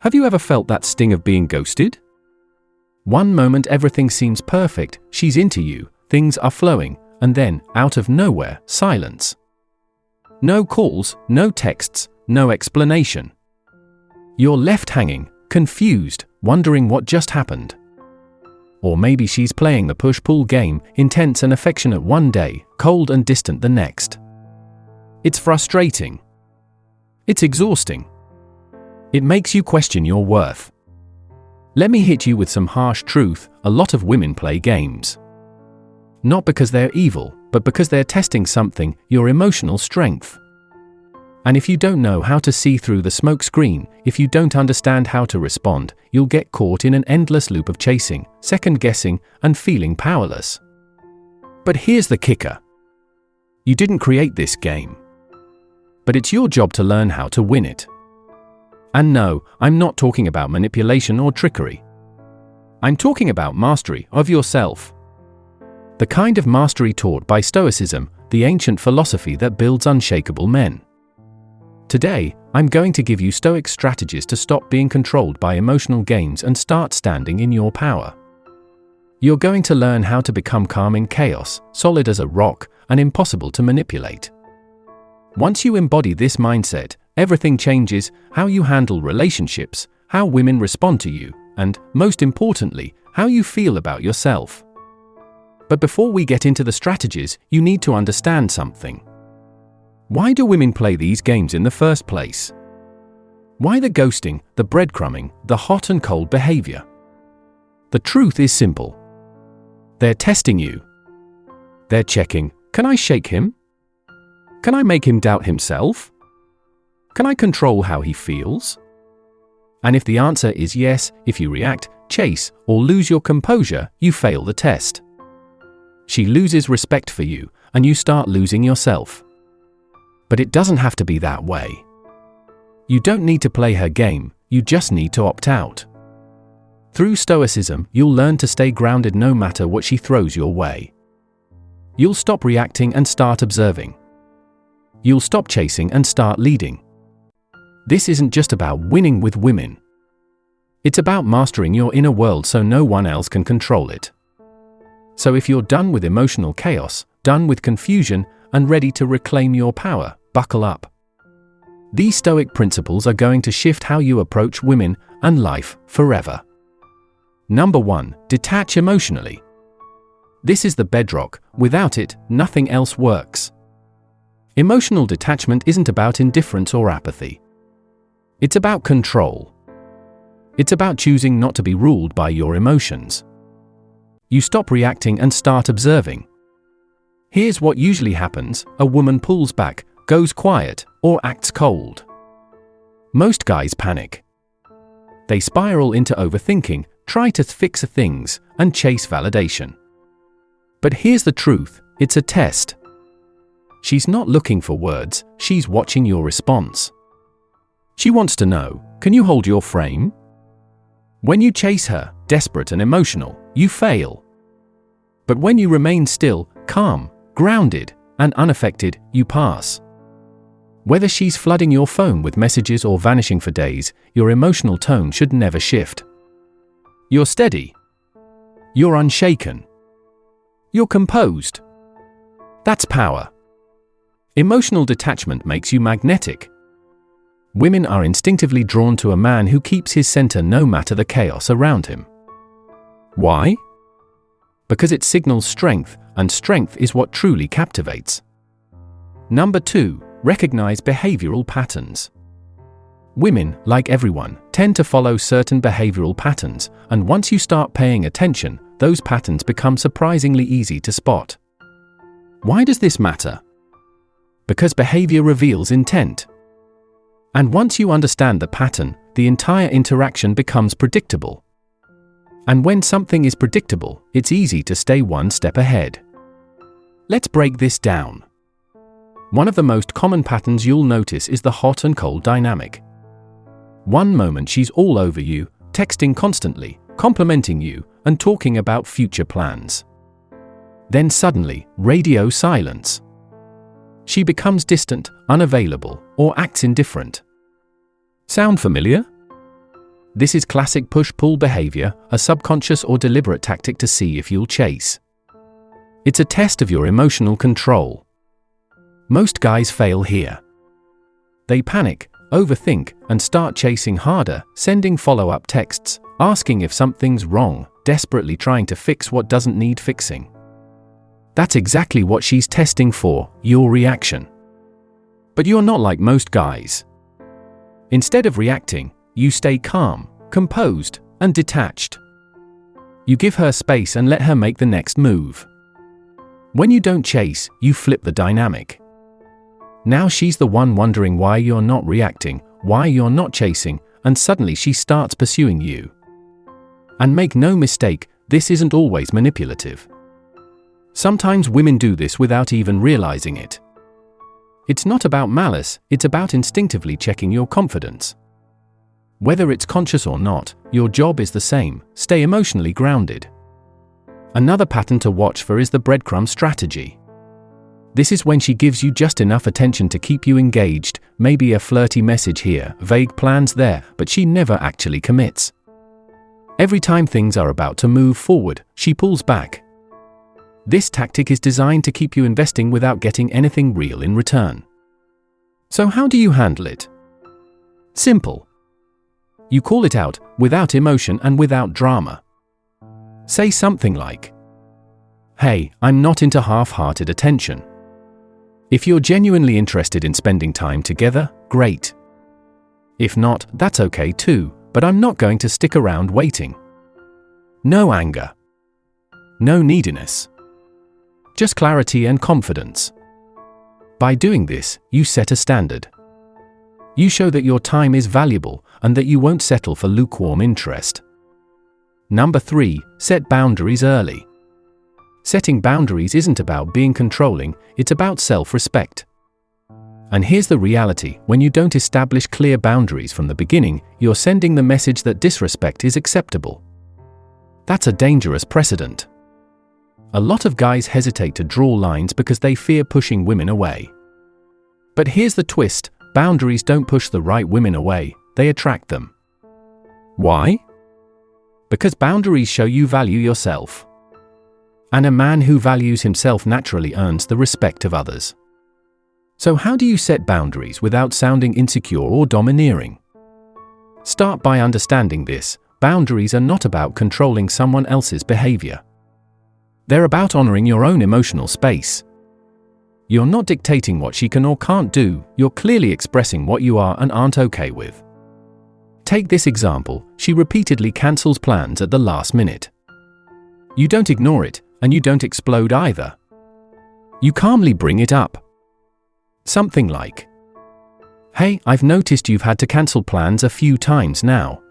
Have you ever felt that sting of being ghosted? One moment everything seems perfect, she's into you, things are flowing, and then, out of nowhere, silence. No calls, no texts, no explanation. You're left hanging, confused, wondering what just happened. Or maybe she's playing the push-pull game, intense and affectionate one day, cold and distant the next. It's frustrating. It's exhausting. It makes you question your worth. Let me hit you with some harsh truth: a lot of women play games. Not because they're evil, but because they're testing something, your emotional strength. And if you don't know how to see through the smoke screen, if you don't understand how to respond, you'll get caught in an endless loop of chasing, second-guessing, and feeling powerless. But here's the kicker. You didn't create this game. But it's your job to learn how to win it. And no, I'm not talking about manipulation or trickery. I'm talking about mastery of yourself. The kind of mastery taught by Stoicism, the ancient philosophy that builds unshakable men. Today, I'm going to give you Stoic strategies to stop being controlled by emotional games and start standing in your power. You're going to learn how to become calm in chaos, solid as a rock, and impossible to manipulate. Once you embody this mindset, everything changes: how you handle relationships, how women respond to you, and, most importantly, how you feel about yourself. But before we get into the strategies, you need to understand something. Why do women play these games in the first place? Why the ghosting, the breadcrumbing, the hot and cold behavior? The truth is simple. They're testing you. They're checking: can I shake him? Can I make him doubt himself? Can I control how he feels? And if the answer is yes, if you react, chase, or lose your composure, you fail the test. She loses respect for you, and you start losing yourself. But it doesn't have to be that way. You don't need to play her game, you just need to opt out. Through Stoicism, you'll learn to stay grounded no matter what she throws your way. You'll stop reacting and start observing. You'll stop chasing and start leading. This isn't just about winning with women. It's about mastering your inner world so no one else can control it. So if you're done with emotional chaos, done with confusion, and ready to reclaim your power, buckle up. These Stoic principles are going to shift how you approach women and life forever. Number 1, detach emotionally. This is the bedrock. Without it, nothing else works. Emotional detachment isn't about indifference or apathy. It's about control. It's about choosing not to be ruled by your emotions. You stop reacting and start observing. Here's what usually happens: a woman pulls back, goes quiet, or acts cold. Most guys panic. They spiral into overthinking, try to fix things, and chase validation. But here's the truth: it's a test. She's not looking for words, she's watching your response. She wants to know, can you hold your frame? When you chase her, desperate and emotional, you fail. But when you remain still, calm, grounded, and unaffected, you pass. Whether she's flooding your phone with messages or vanishing for days, your emotional tone should never shift. You're steady. You're unshaken. You're composed. That's power. Emotional detachment makes you magnetic. Women are instinctively drawn to a man who keeps his center no matter the chaos around him. Why? Because it signals strength, and strength is what truly captivates. Number 2, recognize behavioral patterns. Women, like everyone, tend to follow certain behavioral patterns, and once you start paying attention, those patterns become surprisingly easy to spot. Why does this matter? Because behavior reveals intent. And once you understand the pattern, the entire interaction becomes predictable. And when something is predictable, it's easy to stay one step ahead. Let's break this down. One of the most common patterns you'll notice is the hot and cold dynamic. One moment she's all over you, texting constantly, complimenting you, and talking about future plans. Then suddenly, radio silence. She becomes distant, unavailable, or acts indifferent. Sound familiar? This is classic push-pull behavior, a subconscious or deliberate tactic to see if you'll chase. It's a test of your emotional control. Most guys fail here. They panic, overthink, and start chasing harder, sending follow-up texts, asking if something's wrong, desperately trying to fix what doesn't need fixing. That's exactly what she's testing for, your reaction. But you're not like most guys. Instead of reacting, you stay calm, composed, and detached. You give her space and let her make the next move. When you don't chase, you flip the dynamic. Now she's the one wondering why you're not reacting, why you're not chasing, and suddenly she starts pursuing you. And make no mistake, this isn't always manipulative. Sometimes women do this without even realizing it. It's not about malice, it's about instinctively checking your confidence. Whether it's conscious or not, your job is the same: stay emotionally grounded. Another pattern to watch for is the breadcrumb strategy. This is when she gives you just enough attention to keep you engaged, maybe a flirty message here, vague plans there, but she never actually commits. Every time things are about to move forward, she pulls back. This tactic is designed to keep you investing without getting anything real in return. So how do you handle it? Simple. You call it out, without emotion and without drama. Say something like, "Hey, I'm not into half-hearted attention. If you're genuinely interested in spending time together, great. If not, that's okay too, but I'm not going to stick around waiting." No anger. No neediness. Just clarity and confidence. By doing this, you set a standard. You show that your time is valuable and that you won't settle for lukewarm interest. Number 3, set boundaries early. Setting boundaries isn't about being controlling, it's about self-respect. And here's the reality: when you don't establish clear boundaries from the beginning, you're sending the message that disrespect is acceptable. That's a dangerous precedent. A lot of guys hesitate to draw lines because they fear pushing women away. But here's the twist: boundaries don't push the right women away, they attract them. Why? Because boundaries show you value yourself. And a man who values himself naturally earns the respect of others. So how do you set boundaries without sounding insecure or domineering? Start by understanding this: boundaries are not about controlling someone else's behavior. They're about honoring your own emotional space. You're not dictating what she can or can't do, you're clearly expressing what you are and aren't okay with. Take this example: she repeatedly cancels plans at the last minute. You don't ignore it, and you don't explode either. You calmly bring it up. Something like, "Hey, I've noticed you've had to cancel plans a few times now.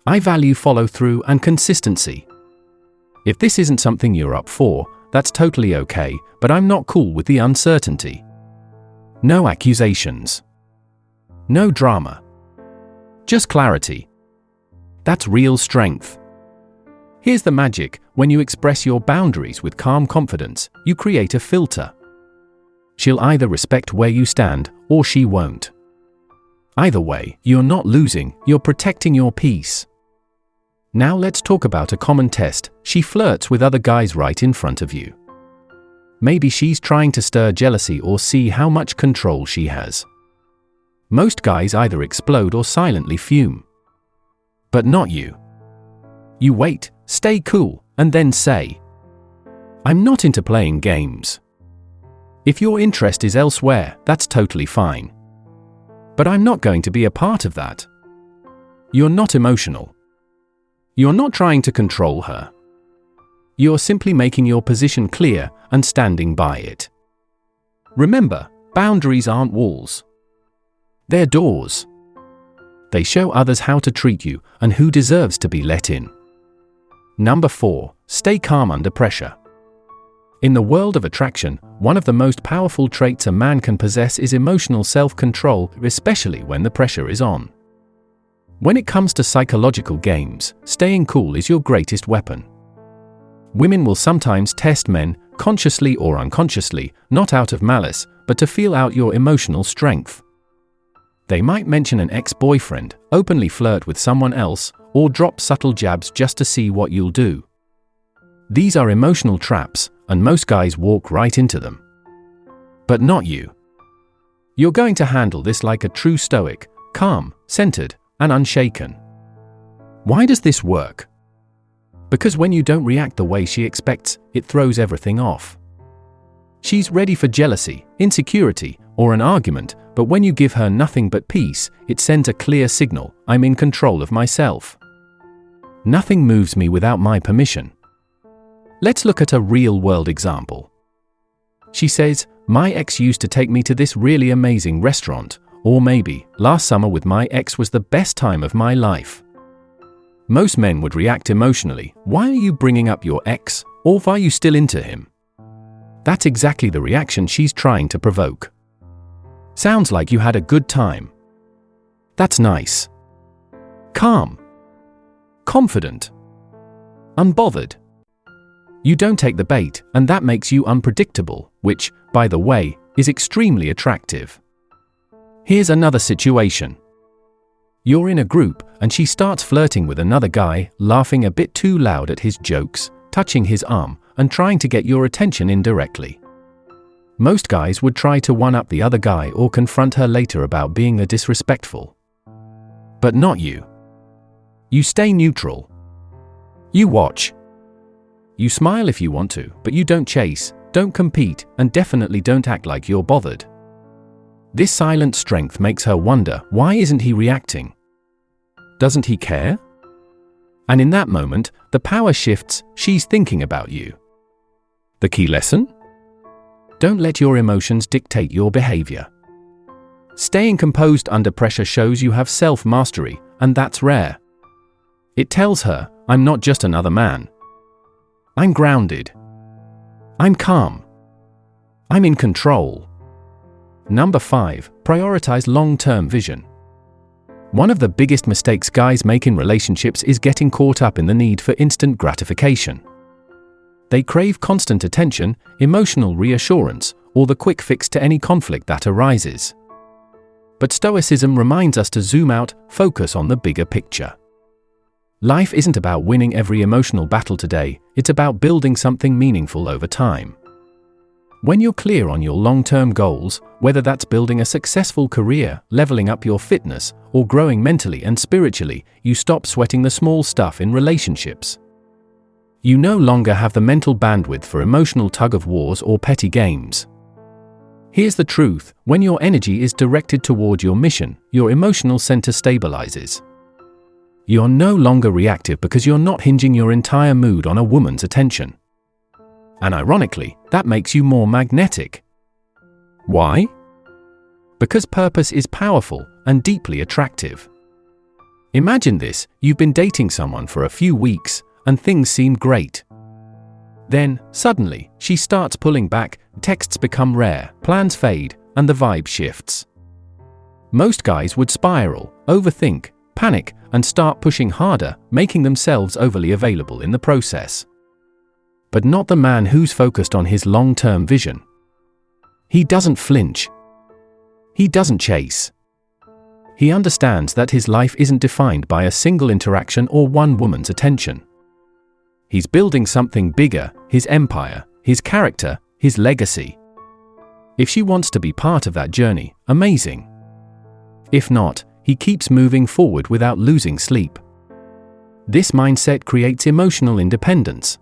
I value follow-through and consistency. If this isn't something you're up for, that's totally okay, but I'm not cool with the uncertainty." No accusations. No drama. Just clarity. That's real strength. Here's the magic: when you express your boundaries with calm confidence, you create a filter. She'll either respect where you stand, or she won't. Either way, you're not losing, you're protecting your peace. Now let's talk about a common test: she flirts with other guys right in front of you. Maybe she's trying to stir jealousy or see how much control she has. Most guys either explode or silently fume. But not you. You wait, stay cool, and then say, "I'm not into playing games. If your interest is elsewhere, that's totally fine. But I'm not going to be a part of that." You're not emotional. You're not trying to control her. You're simply making your position clear and standing by it. Remember, boundaries aren't walls. They're doors. They show others how to treat you and who deserves to be let in. Number 4, stay calm under pressure. In the world of attraction, one of the most powerful traits a man can possess is emotional self-control, especially when the pressure is on. When it comes to psychological games, staying cool is your greatest weapon. Women will sometimes test men, consciously or unconsciously, not out of malice, but to feel out your emotional strength. They might mention an ex-boyfriend, openly flirt with someone else, or drop subtle jabs just to see what you'll do. These are emotional traps, and most guys walk right into them. But not you. You're going to handle this like a true Stoic, calm, centered, and unshaken. Why does this work? Because when you don't react the way she expects, it throws everything off. She's ready for jealousy, insecurity, or an argument, but when you give her nothing but peace, it sends a clear signal: I'm in control of myself. Nothing moves me without my permission. Let's look at a real-world example. She says, my ex used to take me to this really amazing restaurant, or maybe, last summer with my ex was the best time of my life. Most men would react emotionally: why are you bringing up your ex, or why are you still into him? That's exactly the reaction she's trying to provoke. Sounds like you had a good time. That's nice. Calm. Confident. Unbothered. You don't take the bait, and that makes you unpredictable, which, by the way, is extremely attractive. Here's another situation. You're in a group, and she starts flirting with another guy, laughing a bit too loud at his jokes, touching his arm, and trying to get your attention indirectly. Most guys would try to one-up the other guy or confront her later about being disrespectful. But not you. You stay neutral. You watch. You smile if you want to, but you don't chase, don't compete, and definitely don't act like you're bothered. This silent strength makes her wonder, why isn't he reacting? Doesn't he care? And in that moment, the power shifts: she's thinking about you. The key lesson? Don't let your emotions dictate your behavior. Staying composed under pressure shows you have self-mastery, and that's rare. It tells her, I'm not just another man. I'm grounded. I'm calm. I'm in control. Number 5, prioritize long-term vision. One of the biggest mistakes guys make in relationships is getting caught up in the need for instant gratification. They crave constant attention, emotional reassurance, or the quick fix to any conflict that arises. But Stoicism reminds us to zoom out, focus on the bigger picture. Life isn't about winning every emotional battle today, it's about building something meaningful over time. When you're clear on your long-term goals, whether that's building a successful career, leveling up your fitness, or growing mentally and spiritually, you stop sweating the small stuff in relationships. You no longer have the mental bandwidth for emotional tug-of-wars or petty games. Here's the truth: when your energy is directed toward your mission, your emotional center stabilizes. You're no longer reactive because you're not hinging your entire mood on a woman's attention. And ironically, that makes you more magnetic. Why? Because purpose is powerful and deeply attractive. Imagine this: you've been dating someone for a few weeks, and things seem great. Then, suddenly, she starts pulling back, texts become rare, plans fade, and the vibe shifts. Most guys would spiral, overthink, panic, and start pushing harder, making themselves overly available in the process. But not the man who's focused on his long-term vision. He doesn't flinch. He doesn't chase. He understands that his life isn't defined by a single interaction or one woman's attention. He's building something bigger: his empire, his character, his legacy. If she wants to be part of that journey, amazing. If not, he keeps moving forward without losing sleep. This mindset creates emotional independence.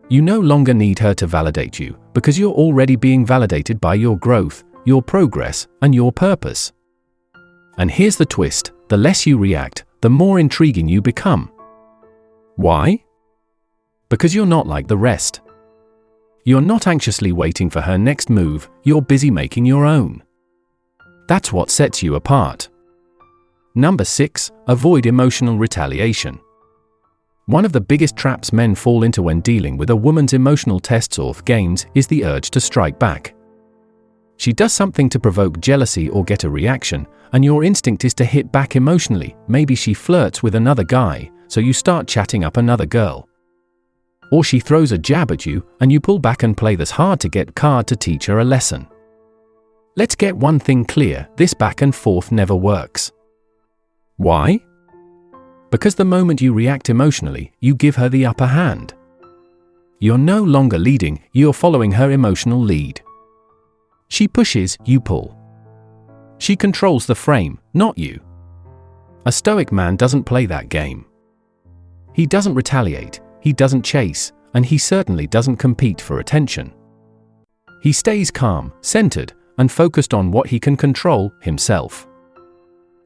You no longer need her to validate you, because you're already being validated by your growth, your progress, and your purpose. And here's the twist: the less you react, the more intriguing you become. Why? Because you're not like the rest. You're not anxiously waiting for her next move, you're busy making your own. That's what sets you apart. Number 6, avoid emotional retaliation. One of the biggest traps men fall into when dealing with a woman's emotional tests or games is the urge to strike back. She does something to provoke jealousy or get a reaction, and your instinct is to hit back emotionally. Maybe she flirts with another guy, so you start chatting up another girl. Or she throws a jab at you, and you pull back and play this hard-to-get card to teach her a lesson. Let's get one thing clear, this back and forth never works. Why? Because the moment you react emotionally, you give her the upper hand. You're no longer leading, you're following her emotional lead. She pushes, you pull. She controls the frame, not you. A Stoic man doesn't play that game. He doesn't retaliate, he doesn't chase, and he certainly doesn't compete for attention. He stays calm, centered, and focused on what he can control, himself.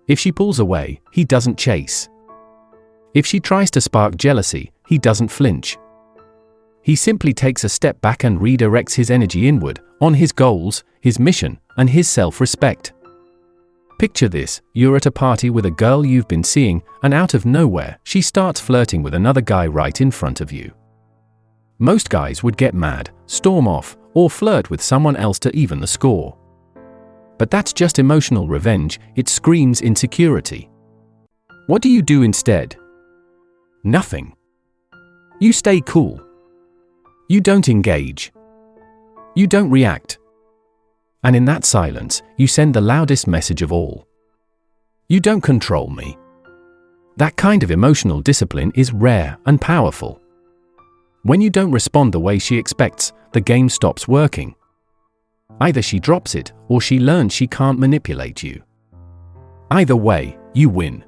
If she pulls away, he doesn't chase. If she tries to spark jealousy, he doesn't flinch. He simply takes a step back and redirects his energy inward, on his goals, his mission, and his self-respect. Picture this, you're at a party with a girl you've been seeing, and out of nowhere, she starts flirting with another guy right in front of you. Most guys would get mad, storm off, or flirt with someone else to even the score. But that's just emotional revenge, it screams insecurity. What do you do instead? Nothing. You stay cool. You don't engage. You don't react. And in that silence, you send the loudest message of all. You don't control me. That kind of emotional discipline is rare and powerful. When you don't respond the way she expects, the game stops working. Either she drops it, or she learns she can't manipulate you. Either way, you win.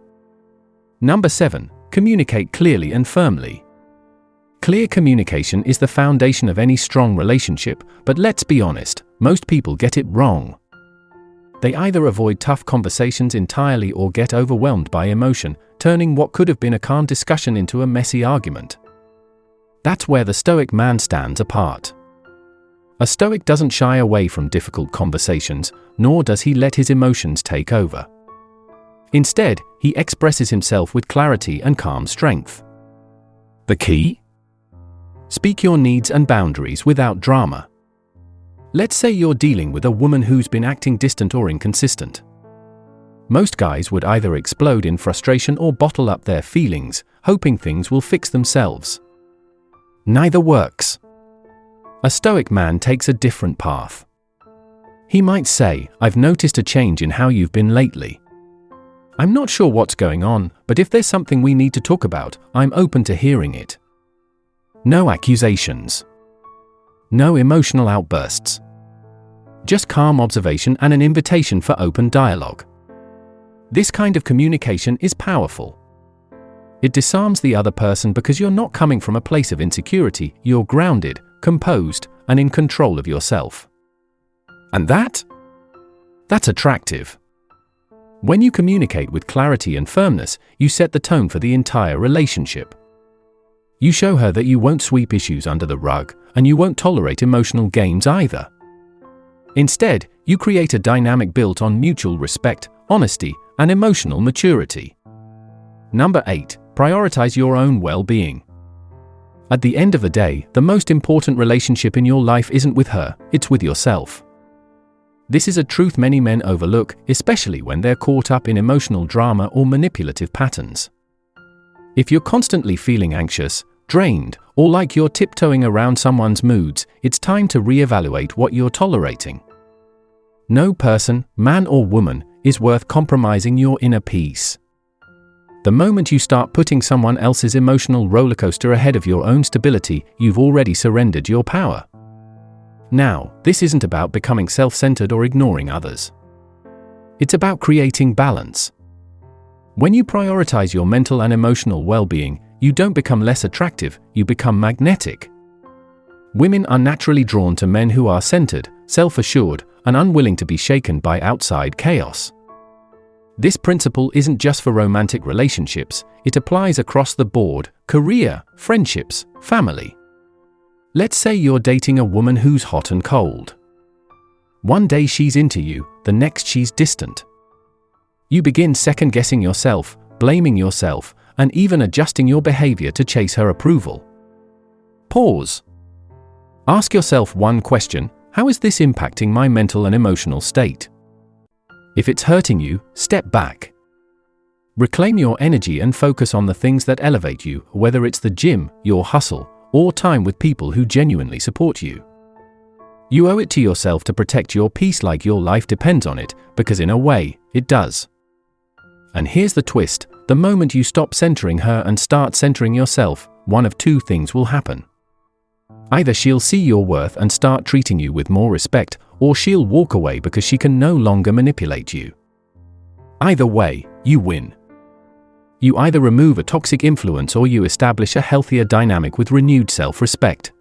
Number 7. Communicate clearly and firmly. Clear communication is the foundation of any strong relationship, but let's be honest, most people get it wrong. They either avoid tough conversations entirely or get overwhelmed by emotion, turning what could have been a calm discussion into a messy argument. That's where the Stoic man stands apart. A Stoic doesn't shy away from difficult conversations, nor does he let his emotions take over. Instead, he expresses himself with clarity and calm strength. The key? Speak your needs and boundaries without drama. Let's say you're dealing with a woman who's been acting distant or inconsistent. Most guys would either explode in frustration or bottle up their feelings, hoping things will fix themselves. Neither works. A Stoic man takes a different path. He might say, "I've noticed a change in how you've been lately. I'm not sure what's going on, but if there's something we need to talk about, I'm open to hearing it." No accusations. No emotional outbursts. Just calm observation and an invitation for open dialogue. This kind of communication is powerful. It disarms the other person because you're not coming from a place of insecurity, you're grounded, composed, and in control of yourself. And that's attractive. When you communicate with clarity and firmness, you set the tone for the entire relationship. You show her that you won't sweep issues under the rug, and you won't tolerate emotional games either. Instead, you create a dynamic built on mutual respect, honesty, and emotional maturity. Number 8. Prioritize your own well-being. At the end of the day, the most important relationship in your life isn't with her, it's with yourself. This is a truth many men overlook, especially when they're caught up in emotional drama or manipulative patterns. If you're constantly feeling anxious, drained, or like you're tiptoeing around someone's moods, it's time to reevaluate what you're tolerating. No person, man or woman, is worth compromising your inner peace. The moment you start putting someone else's emotional rollercoaster ahead of your own stability, you've already surrendered your power. Now, this isn't about becoming self-centered or ignoring others. It's about creating balance. When you prioritize your mental and emotional well-being, you don't become less attractive, you become magnetic. Women are naturally drawn to men who are centered, self-assured, and unwilling to be shaken by outside chaos. This principle isn't just for romantic relationships, it applies across the board: career, friendships, family. Let's say you're dating a woman who's hot and cold. One day she's into you, the next she's distant. You begin second-guessing yourself, blaming yourself, and even adjusting your behavior to chase her approval. Pause. Ask yourself one question: how is this impacting my mental and emotional state? If it's hurting you, step back. Reclaim your energy and focus on the things that elevate you, whether it's the gym, your hustle, or time with people who genuinely support you. You owe it to yourself to protect your peace like your life depends on it, because in a way, it does. And here's the twist: the moment you stop centering her and start centering yourself, one of two things will happen. Either she'll see your worth and start treating you with more respect, or she'll walk away because she can no longer manipulate you. Either way, you win. You either remove a toxic influence or you establish a healthier dynamic with renewed self-respect.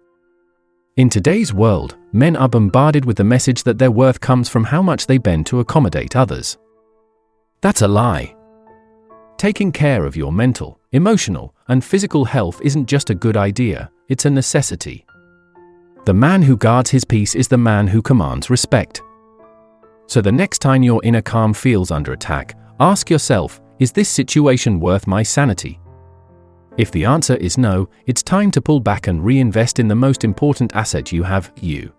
In today's world, men are bombarded with the message that their worth comes from how much they bend to accommodate others. That's a lie. Taking care of your mental, emotional, and physical health isn't just a good idea, it's a necessity. The man who guards his peace is the man who commands respect. So the next time your inner calm feels under attack, ask yourself, is this situation worth my sanity? If the answer is no, it's time to pull back and reinvest in the most important asset you have, you.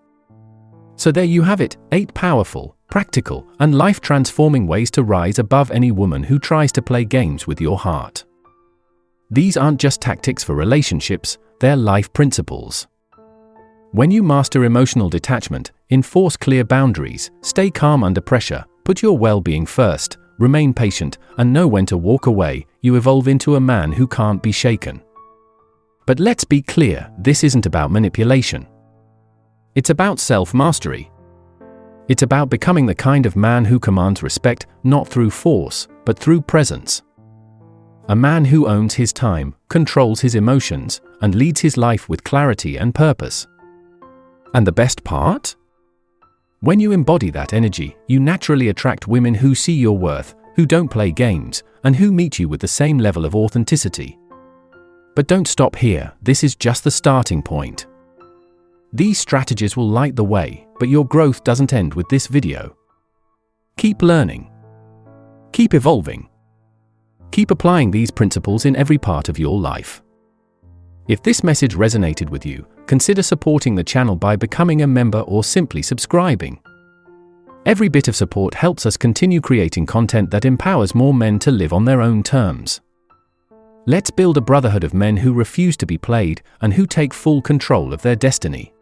So there you have it, 8 powerful, practical, and life-transforming ways to rise above any woman who tries to play games with your heart. These aren't just tactics for relationships, they're life principles. When you master emotional detachment, enforce clear boundaries, stay calm under pressure, put your well-being first, remain patient, and know when to walk away, you evolve into a man who can't be shaken. But let's be clear, this isn't about manipulation. It's about self-mastery. It's about becoming the kind of man who commands respect, not through force, but through presence. A man who owns his time, controls his emotions, and leads his life with clarity and purpose. And the best part? When you embody that energy, you naturally attract women who see your worth, who don't play games, and who meet you with the same level of authenticity. But don't stop here, this is just the starting point. These strategies will light the way, but your growth doesn't end with this video. Keep learning. Keep evolving. Keep applying these principles in every part of your life. If this message resonated with you, consider supporting the channel by becoming a member or simply subscribing. Every bit of support helps us continue creating content that empowers more men to live on their own terms. Let's build a brotherhood of men who refuse to be played and who take full control of their destiny.